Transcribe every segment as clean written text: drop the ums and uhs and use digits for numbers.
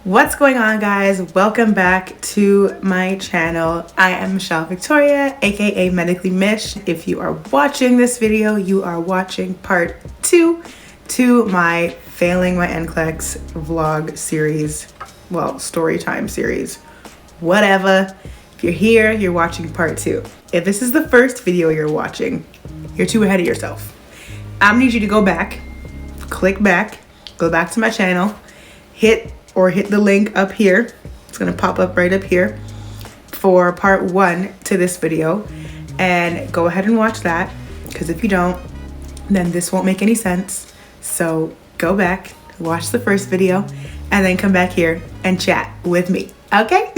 What's going on, guys? Welcome back to my channel. I am Michelle Victoria, aka Medically Mish. If you are watching this video, you are watching part 2 to my Failing My NCLEX vlog series, well, story time series, whatever. If you're here, you're watching part 2. If this is the first video you're watching, you're too ahead of yourself. I'm gonna need you to go back, click back, go back to my channel, hit the link up here. It's gonna pop up right up here for part 1 to this video, and go ahead and watch that, because if you don't, then this won't make any sense. So go back, watch the first video, and then come back here and chat with me, okay?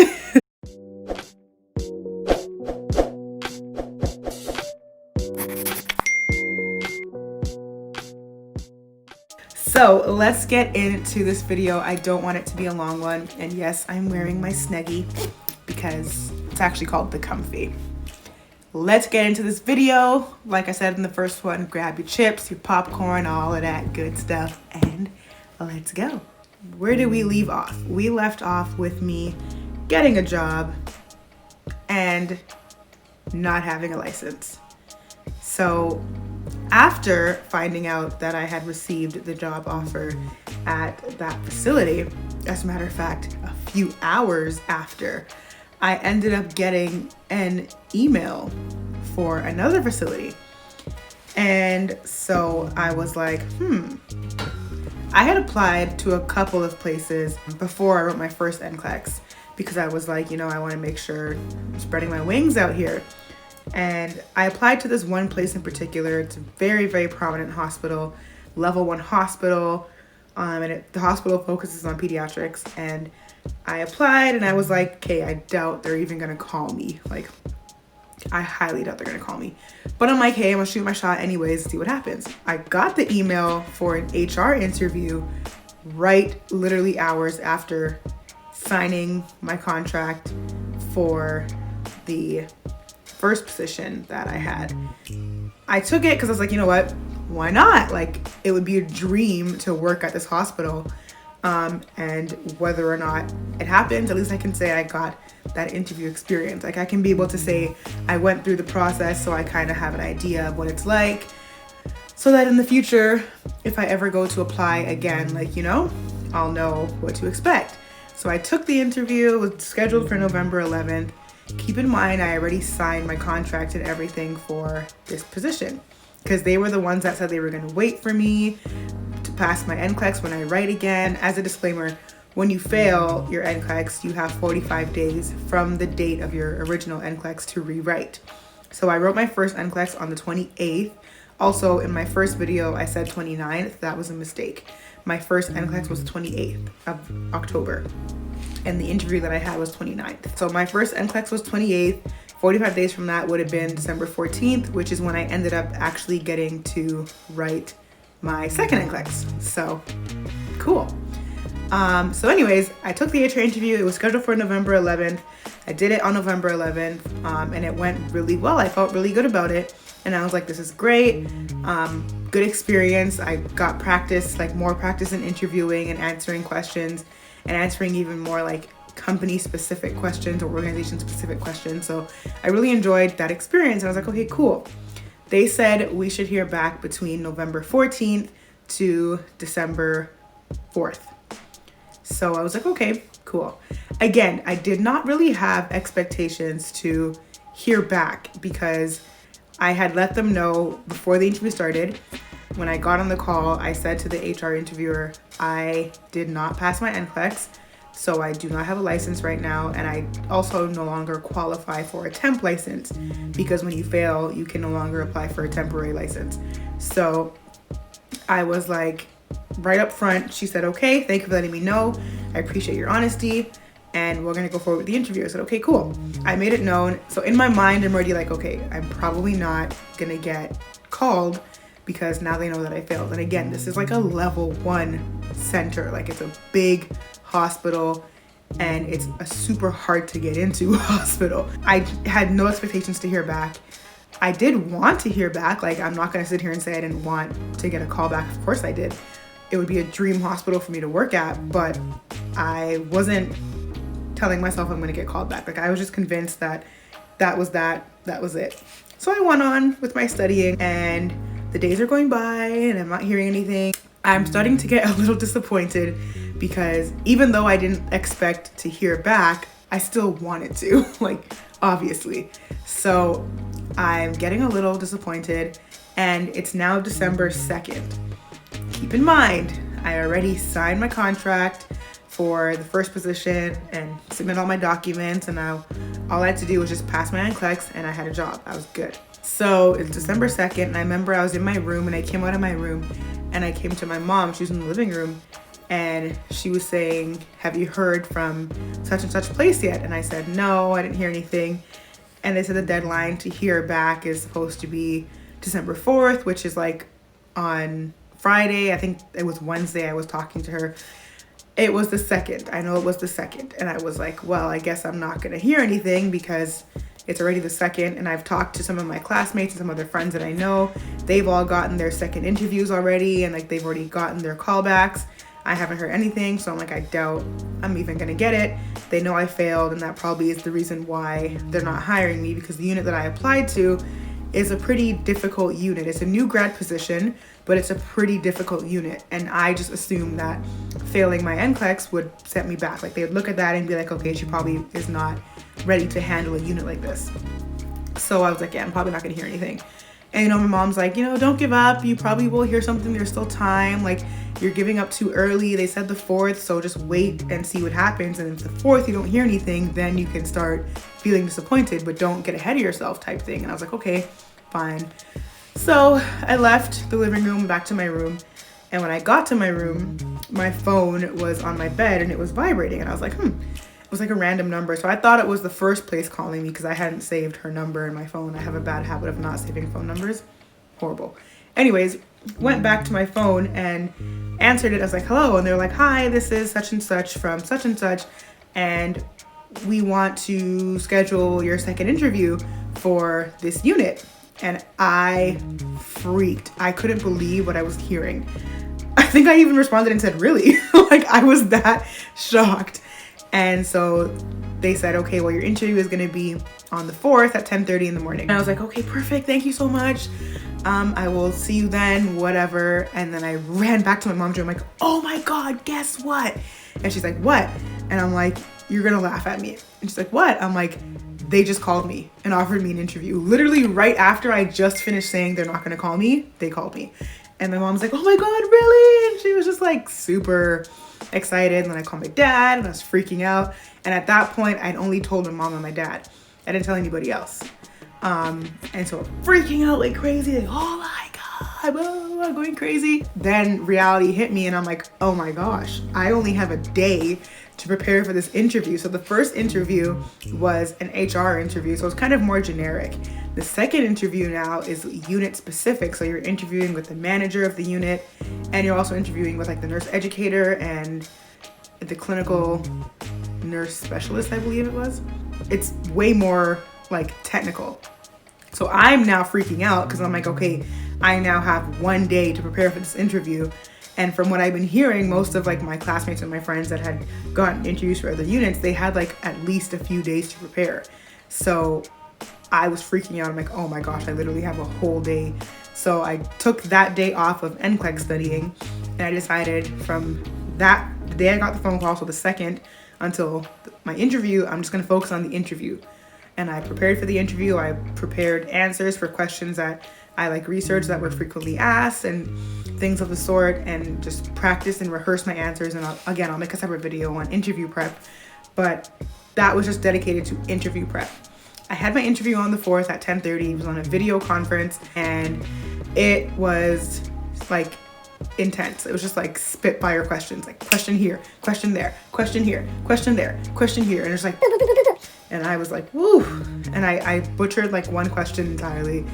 So let's get into this video. I don't want it to be a long one. And yes, I'm wearing my Snuggie because it's actually called the Comfy. Let's get into this video. Like I said in the first one, grab your chips, your popcorn, all of that good stuff, and let's go. Where did we leave off? We left off with me getting a job and not having a license. So after finding out that I had received the job offer at that facility, as a matter of fact, a few hours after, I ended up getting an email for another facility. And so I was like, I had applied to a couple of places before I wrote my first NCLEX, because I was like, I want to make sure I'm spreading my wings out here. And I applied to this one place in particular. It's a very, very prominent hospital, level 1 hospital. The hospital focuses on pediatrics. And I applied and I was like, okay, I doubt they're even gonna call me. Like, I highly doubt they're gonna call me. But I'm like, hey, I'm gonna shoot my shot anyways, see what happens. I got the email for an HR interview right literally hours after signing my contract for the first position that I had. I took it because I was like, you know what? Why not? Like, it would be a dream to work at this hospital. And whether or not it happens, at least I can say I got that interview experience. Like, I can be able to say I went through the process, so I kind of have an idea of what it's like, so that in the future, if I ever go to apply again, I'll know what to expect. So I took the interview. It was scheduled for November 11th. Keep in mind, I already signed my contract and everything for this position, because they were the ones that said they were going to wait for me to pass my NCLEX when I write again. As a disclaimer, when you fail your NCLEX, you have 45 days from the date of your original NCLEX to rewrite. So I wrote my first NCLEX on the 28th. Also, in my first video, I said 29th. That was a mistake. My first NCLEX was 28th of October. And the interview that I had was 29th. So my first NCLEX was 28th. 45 days from that would have been December 14th, which is when I ended up actually getting to write my second NCLEX. So cool. So anyways, I took the HR interview. It was scheduled for November 11th. I did it on November 11th, and it went really well. I felt really good about it. And I was like, this is great. Good experience. I got practice, more practice in interviewing and answering questions, and answering even more company specific questions or organization specific questions. So I really enjoyed that experience. And I was like, okay, cool. They said we should hear back between November 14th to December 4th. So I was like, okay, cool. Again, I did not really have expectations to hear back, because I had let them know before the interview started. When I got on the call, I said to the HR interviewer, I did not pass my NCLEX, so I do not have a license right now, and I also no longer qualify for a temp license, because when you fail, you can no longer apply for a temporary license. So I was like, right up front, she said, okay, thank you for letting me know. I appreciate your honesty, and we're gonna go forward with the interview. I said, okay, cool. I made it known. So in my mind, I'm already like, okay, I'm probably not gonna get called, because now they know that I failed. And again, this is like a level 1 center. It's a big hospital, and it's a super hard to get into hospital. I had no expectations to hear back. I did want to hear back. I'm not gonna sit here and say I didn't want to get a call back. Of course I did. It would be a dream hospital for me to work at, but I wasn't telling myself I'm gonna get called back. Like I was just convinced that that was it. So I went on with my studying, and the days are going by and I'm not hearing anything. I'm starting to get a little disappointed because even though I didn't expect to hear back, I still wanted to, like, obviously. So I'm getting a little disappointed, and it's now December 2nd. Keep in mind, I already signed my contract for the first position and submit all my documents, and now all I had to do was just pass my NCLEX and I had a job. I was good. So it's December 2nd, and I remember I was in my room, and I came out of my room and I came to my mom. She was in the living room, and she was saying, have you heard from such and such place yet? And I said, no, I didn't hear anything. And they said the deadline to hear back is supposed to be December 4th, which is like on Friday. I think it was Wednesday I was talking to her. It was the 2nd. I know it was the 2nd. And I was like, well, I guess I'm not going to hear anything because it's already the 2nd. And I've talked to some of my classmates and some other friends that I know. They've all gotten their second interviews already, and like they've already gotten their callbacks. I haven't heard anything. So I'm like, I doubt I'm even going to get it. They know I failed, and that probably is the reason why they're not hiring me, because the unit that I applied to is a pretty difficult unit. It's a new grad position, but it's a pretty difficult unit. And I just assumed that failing my NCLEX would set me back. Like they would look at that and be like, okay, she probably is not ready to handle a unit like this. So I was like, yeah, I'm probably not gonna hear anything. And you know, my mom's like, you know, don't give up. You probably will hear something. There's still time. Like you're giving up too early. They said the 4th, so just wait and see what happens. And if the 4th you don't hear anything, then you can start feeling disappointed, but don't get ahead of yourself type thing. And I was like, okay, fine. So I left the living room back to my room. And when I got to my room, my phone was on my bed and it was vibrating. And I was like, it was like a random number. So I thought it was the first place calling me because I hadn't saved her number in my phone. I have a bad habit of not saving phone numbers. Horrible. Anyways, went back to my phone and answered it. I was like, hello. And they're like, hi, this is such and such from such and such. And we want to schedule your second interview for this unit. And I freaked. I couldn't believe what I was hearing. I think I even responded and said, really? Like I was that shocked. And so they said, okay, well, your interview is going to be on the 4th at 10:30 in the morning. And I was like, okay, perfect. Thank you so much. I will see you then, whatever. And then I ran back to my mom's room like, oh my God, guess what? And she's like, what? And I'm like, you're going to laugh at me. And she's like, what? I'm like, they just called me and offered me an interview. Literally right after I just finished saying they're not going to call me, they called me. And my mom's like, oh my God, really? And she was just like super excited. And then I called my dad and I was freaking out. And at that point, I'd only told my mom and my dad. I didn't tell anybody else. And so I'm freaking out like crazy, like, oh my God, oh, I'm going crazy. Then reality hit me and I'm like, oh my gosh, I only have a day to prepare for this interview. So the first interview was an HR interview, so it's kind of more generic. The second interview now is unit specific. So you're interviewing with the manager of the unit, and you're also interviewing with like the nurse educator and the clinical nurse specialist, I believe it was. It's way more like technical. So I'm now freaking out because I'm like, okay, I now have one day to prepare for this interview. And from what I've been hearing, most of like my classmates and my friends that had gotten interviews for other units, they had like at least a few days to prepare. So I was freaking out. I'm like, oh my gosh, I literally have a whole day. So I took that day off of NCLEX studying, and I decided from that the day I got the phone call, so the 2nd, until my interview, I'm just gonna focus on the interview. And I prepared for the interview. I prepared answers for questions that I like researched that were frequently asked and things of the sort, and just practice and rehearse my answers. And I'll make a separate video on interview prep, but that was just dedicated to interview prep. I had my interview on the 4th at 10:30. It was on a video conference, and it was like intense. It was just like spitfire questions, like question here, question there, question here, question there, question here. And it's like, and I was like, woo. And I butchered like one question entirely.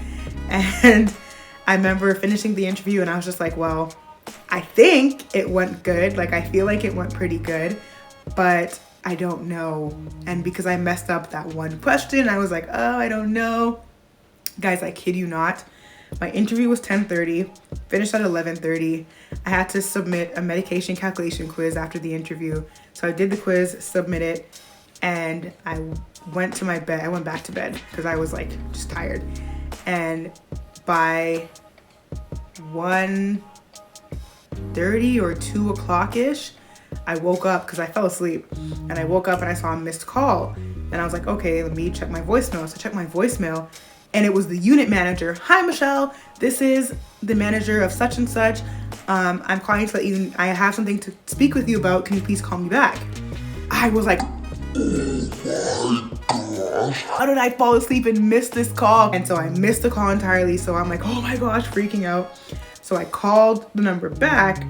And I remember finishing the interview and I was just like, well, I think it went good. Like, I feel like it went pretty good, but I don't know. And because I messed up that one question, I was like, oh, I don't know. Guys, I kid you not. My interview was 10:30, finished at 11:30. I had to submit a medication calculation quiz after the interview. So I did the quiz, submitted, and I went to my bed. I went back to bed because I was like just tired. And by 1:30 or 2 o'clock-ish, I woke up because I fell asleep. And I woke up and I saw a missed call. And I was like, okay, let me check my voicemail. So I checked my voicemail, and it was the unit manager. Hi, Michelle. This is the manager of such and such. I'm calling to let you, I have something to speak with you about. Can you please call me back? I was like, how did I fall asleep and miss this call? And so I missed the call entirely. So I'm like, oh my gosh, freaking out. So I called the number back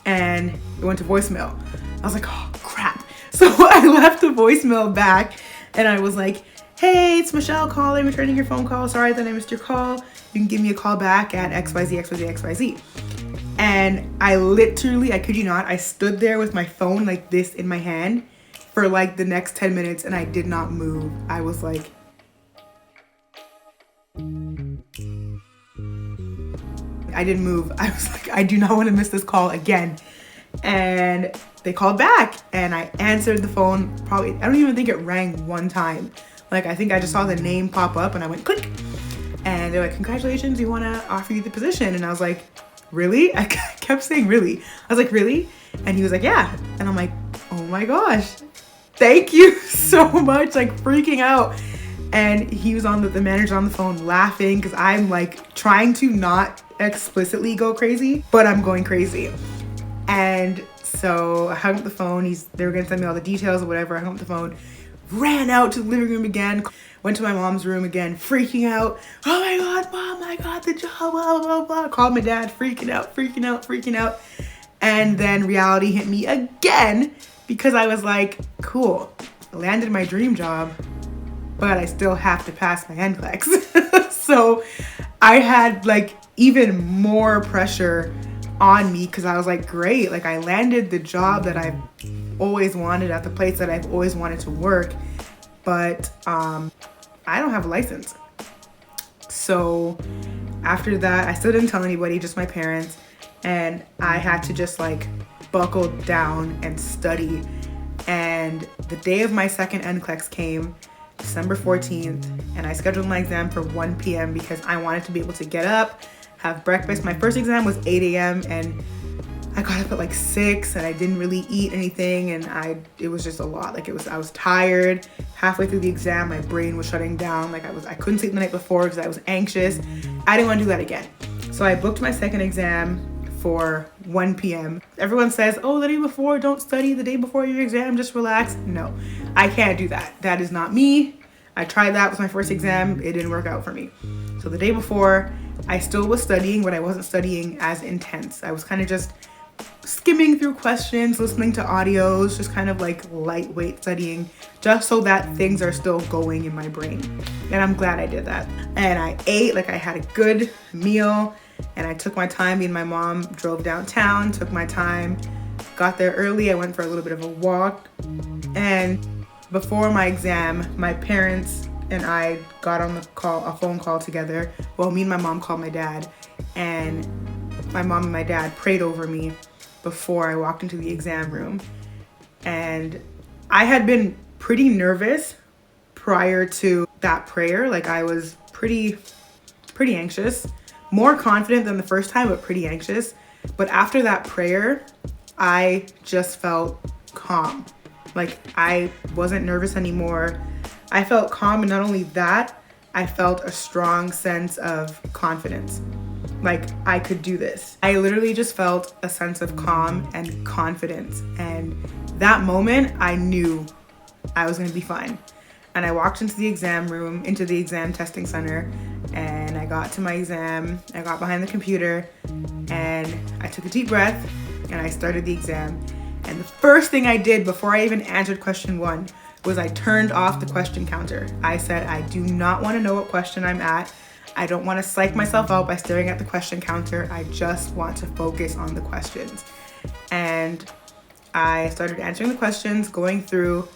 and it went to voicemail. I was like, oh crap. So I left the voicemail back and I was like, hey, it's Michelle calling, returning your phone call. Sorry that I missed your call. You can give me a call back at XYZ. And I literally, I kid you not, I stood there with my phone like this in my hand for like the next 10 minutes and I did not move. I was like, I didn't move. I was like, I do not want to miss this call again. And they called back and I answered the phone. Probably, I don't even think it rang one time. Like, I think I just saw the name pop up and I went click. And they're like, congratulations, we want to offer you the position. And I was like, really? I kept saying really. I was like, really? And he was like, yeah. And I'm like, oh my gosh, thank you so much. Like freaking out. And he was on the manager on the phone laughing because I'm like trying to not explicitly go crazy, but I'm going crazy. And so I hung up the phone. They were gonna send me all the details or whatever. I hung up the phone, ran out to the living room again, went to my mom's room again, freaking out. Oh my God, Mom, I got the job, blah, blah, blah. Called my dad, freaking out. And then reality hit me again because I was like, cool, I landed my dream job, but I still have to pass my NCLEX. So I had like even more pressure on me because I was like, great, like I landed the job that I've always wanted at the place that I've always wanted to work, but I don't have a license. So after that, I still didn't tell anybody, just my parents, and I had to just like buckle down and study. And the day of my second NCLEX came, December 14th, and I scheduled my exam for 1 p.m. because I wanted to be able to get up, have breakfast. My first exam was 8 a.m. and I got up at like 6 and I didn't really eat anything, and it was just a lot. Like I was tired. Halfway through the exam, my brain was shutting down. Like I couldn't sleep the night before because I was anxious. I didn't want to do that again. So I booked my second exam for 1 p.m. Everyone says, oh, the day before, don't study the day before your exam, just relax. No, I can't do that. That is not me. I tried that with my first exam. It didn't work out for me. So the day before, I still was studying, but I wasn't studying as intense. I was kind of just skimming through questions, listening to audios, just kind of like lightweight studying, just so that things are still going in my brain. And I'm glad I did that. And I ate, like I had a good meal, and I took my time. Me and my mom drove downtown, took my time, got there early. I went for a little bit of a walk. And before my exam, my parents and I got on a phone call together. Well, me and my mom called my dad, and my mom and my dad prayed over me before I walked into the exam room. And I had been pretty nervous prior to that prayer. Like I was pretty anxious, more confident than the first time, but pretty anxious. But after that prayer, I just felt calm. Like I wasn't nervous anymore. I felt calm, and not only that, I felt a strong sense of confidence. Like I could do this. I literally just felt a sense of calm and confidence. And that moment, I knew I was gonna be fine. And I walked into the exam room, into the exam testing center, and I got to my exam. I got behind the computer and I took a deep breath and I started the exam. And the first thing I did before I even answered question 1 was I turned off the question counter. I said, I do not want to know what question I'm at. I don't want to psych myself out by staring at the question counter. I just want to focus on the questions. And I started answering the questions, going through,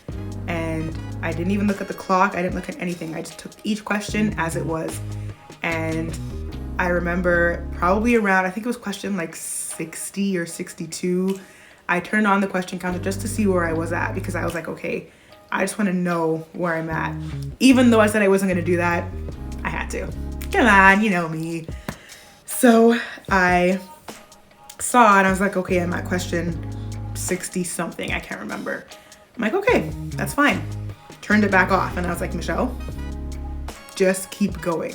and I didn't even look at the clock. I didn't look at anything. I just took each question as it was. And I remember probably around, I think it was question like 60 or 62, I turned on the question counter just to see where I was at, because I was like, okay, I just want to know where I'm at. Even though I said I wasn't going to do that, I had to. Come on, you know me. So I saw and I was like, okay, I'm at question 60 something. I can't remember. I'm like, okay, that's fine. Turned it back off and I was like, Michelle, just keep going.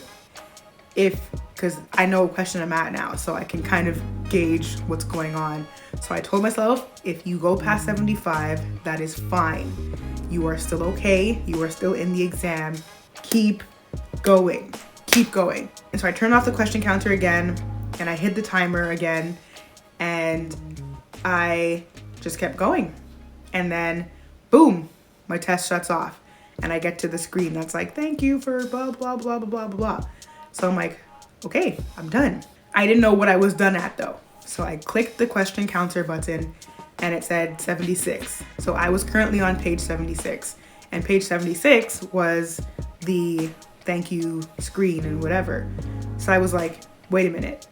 Because I know what question I'm at now, so I can kind of gauge what's going on. So I told myself, if you go past 75, that is fine. You are still okay. You are still in the exam. Keep going. Keep going. And so I turned off the question counter again, and I hit the timer again, and I just kept going. And then, boom, my test shuts off. And I get to the screen that's like, thank you for blah, blah, blah, blah, blah, blah. So I'm like, okay, I'm done. I didn't know what I was done at though. So I clicked the question counter button and it said 76. So I was currently on page 76. And page 76 was the thank you screen and whatever. So I was like, wait a minute.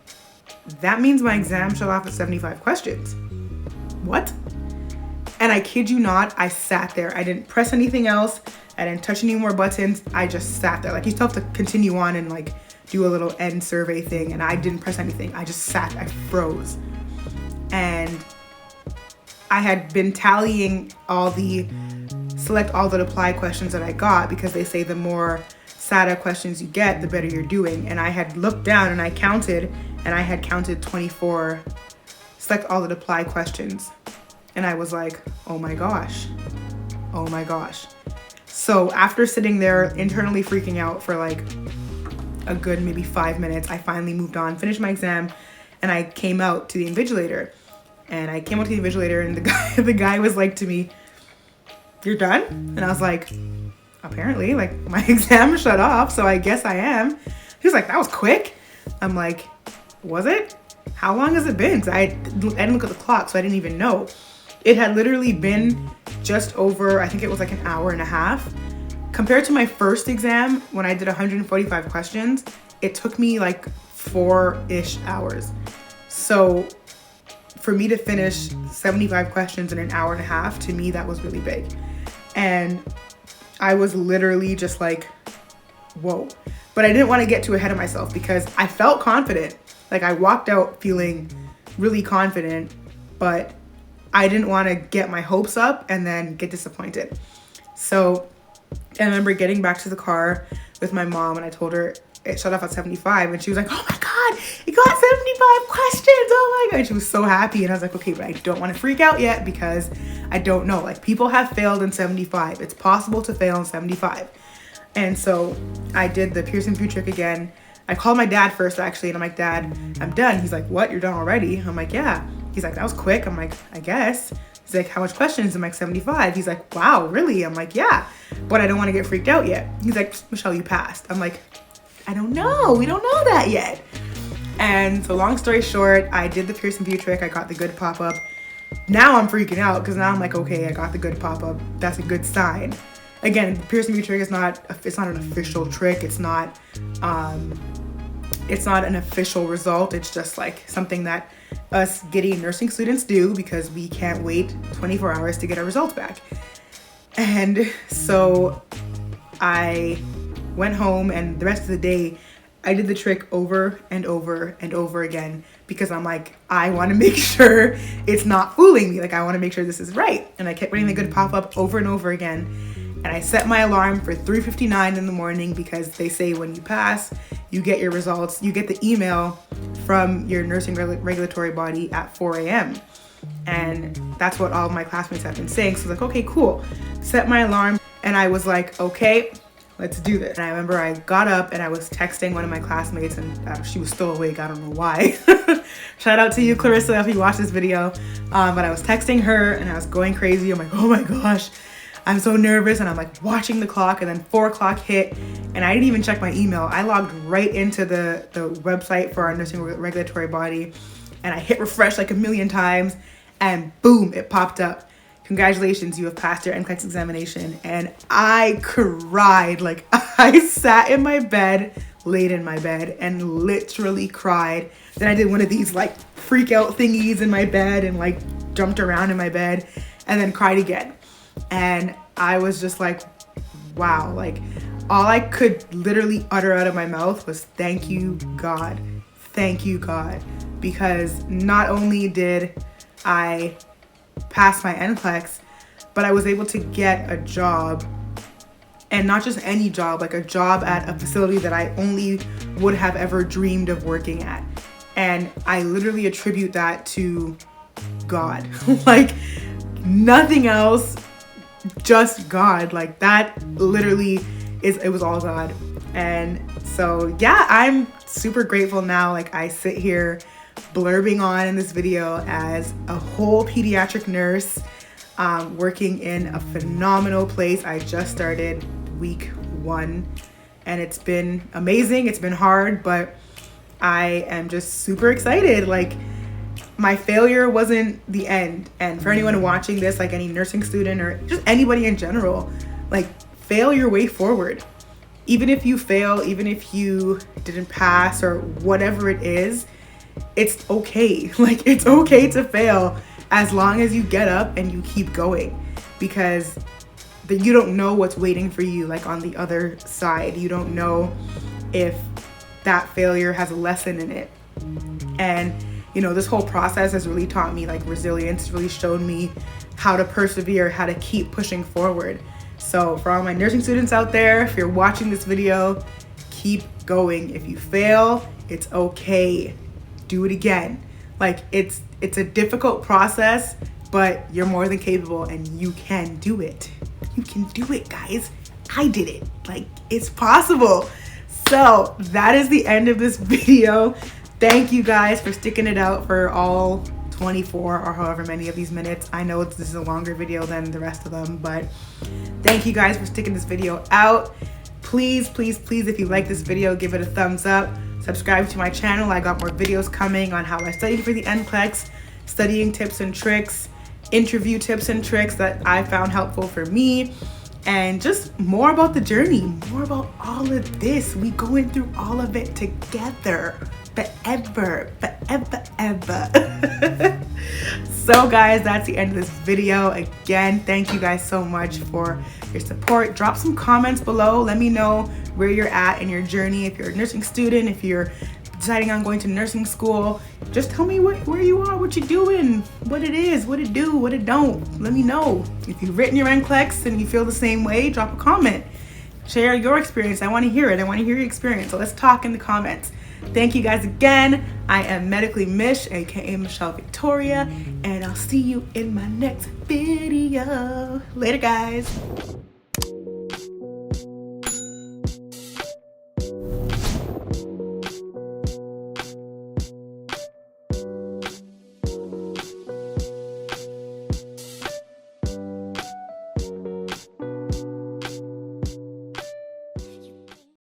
That means my exam shut off at 75 questions. What? And I kid you not, I sat there. I didn't press anything else. I didn't touch any more buttons. I just sat there. Like, you still have to continue on and like do a little end survey thing. And I didn't press anything. I just sat, I froze. And I had been tallying select all the apply questions that I got, because they say the more SATA questions you get, the better you're doing. And I had looked down and I counted, and I had counted 24 select all the apply questions. And I was like, oh my gosh. Oh my gosh. So after sitting there internally freaking out for like a good maybe 5 minutes, I finally moved on, finished my exam, and I came out to the invigilator. And I came out to the invigilator, and the guy was like to me, you're done? And I was like, apparently, like, my exam shut off, so I guess I am. He was like, that was quick. I'm like, was it? How long has it been? Because I didn't look at the clock, so I didn't even know. It had literally been just over, I think it was like an hour and a half. Compared to my first exam, when I did 145 questions, it took me like 4-ish hours. So for me to finish 75 questions in an hour and a half, to me, that was really big. And I was literally just like, whoa. But I didn't want to get too ahead of myself, because I felt confident. Like, I walked out feeling really confident, but I didn't want to get my hopes up and then get disappointed. So I remember getting back to the car with my mom, and I told her it shut off at 75, and she was like, oh my God, you got 75 questions. Oh my God. And she was so happy. And I was like, okay, but I don't want to freak out yet, because I don't know. Like, people have failed in 75. It's possible to fail in 75. And so I did the Pearson VUE trick again. I called my dad first, actually, and I'm like, Dad, I'm done. He's like, what? You're done already? I'm like, yeah. He's like, that was quick. I'm like, I guess. He's like, how much questions? I'm like, 75. He's like, wow, really? I'm like, yeah, but I don't want to get freaked out yet. He's like, Michelle, you passed. I'm like, I don't know. We don't know that yet. And so long story short, I did the Pearson VUE trick. I got the good pop-up. Now I'm freaking out, because now I'm like, okay, I got the good pop-up. That's a good sign. Again, the Pearson VUE trick is it's not an official trick. It's not an official result. It's just like something that us giddy nursing students do, because we can't wait 24 hours to get our results back. And so I went home, and the rest of the day I did the trick over and over and over again, because I'm like, I want to make sure it's not fooling me. Like, I want to make sure this is right. And I kept getting the good pop-up over and over again. And I set my alarm for 3:59 in the morning, because they say when you pass, you get your results. You get the email from your nursing regulatory body at 4 a.m. And that's what all of my classmates have been saying. So I was like, okay, cool. Set my alarm. And I was like, okay, let's do this. And I remember I got up and I was texting one of my classmates, and she was still awake. I don't know why. Shout out to you, Clarissa, if you watch this video. But I was texting her and I was going crazy. I'm like, oh my gosh, I'm so nervous. And I'm like watching the clock, and then 4 o'clock hit, and I didn't even check my email. I logged right into the website for our nursing regulatory body, and I hit refresh like a million times, and boom, it popped up. Congratulations, you have passed your NCLEX examination. And I cried. Like, I sat in my bed, laid in my bed, and literally cried. Then I did one of these like freak out thingies in my bed, and like jumped around in my bed, and then cried again. And I was just like, wow, like all I could literally utter out of my mouth was thank you, God. Thank you, God. Because not only did I pass my NCLEX, but I was able to get a job, and not just any job, like a job at a facility that I only would have ever dreamed of working at. And I literally attribute that to God. Like nothing else, just God. Like that literally it was all God. And so yeah, I'm super grateful now. Like I sit here blurbing on in this video as a whole pediatric nurse, working in a phenomenal place. I just started week 1 and it's been amazing. It's been hard, but I am just super excited. Like my failure wasn't the end. And for anyone watching this, like any nursing student or just anybody in general, like fail your way forward. Even if you fail, even if you didn't pass or whatever it is, it's okay. Like it's okay to fail as long as you get up and you keep going, because you don't know what's waiting for you like on the other side. You don't know if that failure has a lesson in it. And you know, this whole process has really taught me like resilience, really shown me how to persevere, how to keep pushing forward. So for all my nursing students out there, if you're watching this video, keep going. If you fail, it's okay. Do it again. Like it's a difficult process, but you're more than capable and you can do it. You can do it, guys. I did it. Like it's possible. So that is the end of this video. Thank you guys for sticking it out for all 24 or however many of these minutes. I know this is a longer video than the rest of them, but thank you guys for sticking this video out. Please, please, please, if you like this video, give it a thumbs up. Subscribe to my channel. I got more videos coming on how I studied for the NCLEX, studying tips and tricks, interview tips and tricks that I found helpful for me, and just more about the journey, more about all of this. We going through all of it together, forever. So guys, that's the end of this video. Again, thank you guys so much for your support. Drop some comments below. Let me know where you're at in your journey. If you're a nursing student, if you're deciding on going to nursing school, just tell me where you are, what you're doing, what it is, what it do, what it don't. Let me know. If you've written your NCLEX and you feel the same way, drop a comment. Share your experience. I want to hear it. I want to hear your experience. So let's talk in the comments. Thank you guys again. I am Medically Mish, aka Michelle Victoria, and I'll see you in my next video. Later, guys.